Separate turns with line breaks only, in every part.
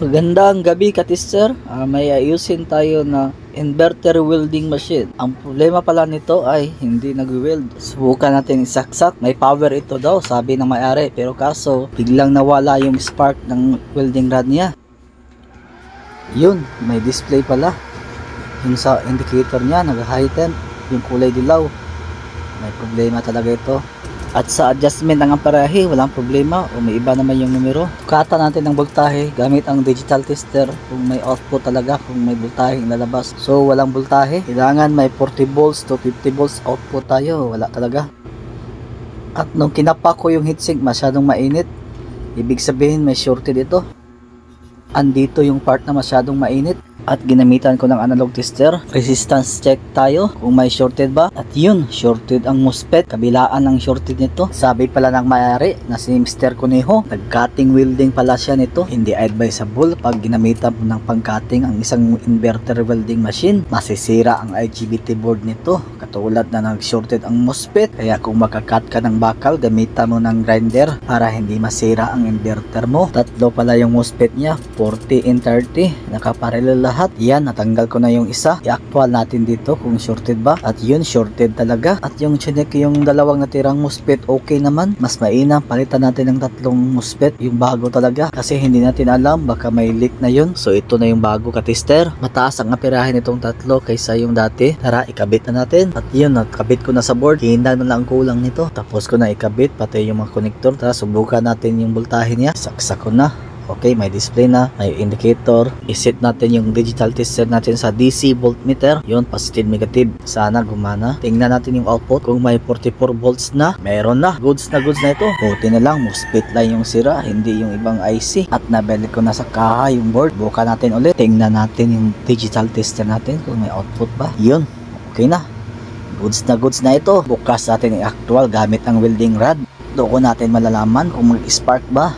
Magandang gabi ka-tester. May ayusin tayo na inverter welding machine. Ang problema pala nito ay hindi nag-weld. Subukan natin isaksak. May power ito daw, sabi ng may-ari. Pero kaso, biglang nawala yung spark ng welding rod niya. Yun, may display pala. Yung sa indicator niya, nag-heighten. Yung kulay dilaw. May problema talaga ito. At sa adjustment ng amperahe, walang problema o may iba naman yung numero. Tukatan natin ng voltahe gamit ang digital tester kung may output talaga, kung may voltahe lalabas. So walang voltahe, kailangan may 40 volts to 50 volts output tayo, wala talaga. At nung kinapa ko yung heatsink, masyadong mainit. Ibig sabihin may shorted ito. Andito yung part na masyadong mainit. At ginamitan ko ng analog tester. Resistance check tayo kung may shorted ba. At yun, shorted ang MOSFET. Kabilaan ng shorted nito. Sabi pala ng may-ari na si Mr. Conejo, nag-cutting welding pala siya nito. Hindi advisable pag ginamitan mo ng pang-cutting ang isang inverter welding machine. Masisira ang IGBT board nito. Katulad na nag-shorted ang MOSFET. Kaya kung makakat ka ng bakal, gamitan mo ng grinder para hindi masira ang inverter mo. Tatlo pala yung MOSFET niya, 40 and 30. Nakaparallel lahat. Yan, natanggal ko na yung isa. I-actual natin dito kung shorted ba. At yun, shorted talaga. At yung chinek yung dalawang natirang MOSFET, okay naman. Mas mainam, palitan natin ng tatlong MOSFET. Yung bago talaga. Kasi hindi natin alam, baka may leak na yun. So ito na yung bago ka-tester. Mataas ang apirahe nitong tatlo kaysa yung dati. Tara, ikabit na natin. At yun, nakabit ko na sa board. Hinda na lang kulang nito. Tapos ko na ikabit, pati yung mga connector. Tara, subukan natin yung voltahe niya. Saksak ko na. Okay, may display na, may indicator. Iset natin yung digital tester natin sa DC voltmeter. Yun, positive, negative. Sana gumana. Tingnan natin yung output. Kung may 44 volts na, meron na. Goods na ito. Buti na lang, MOSFET lang yung sira, hindi yung ibang IC. At nabili ko na sa kaha yung board. Buka natin ulit. Tingnan natin yung digital tester natin kung may output ba. Yun, okay na. Goods na ito. Bukas natin yung actual gamit ang welding rod. Doon natin malalaman kung mag-spark ba.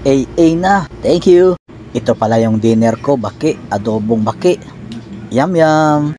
AA na. Thank you. Ito pala yung dinner ko, baki, adobong baki. Yum yum.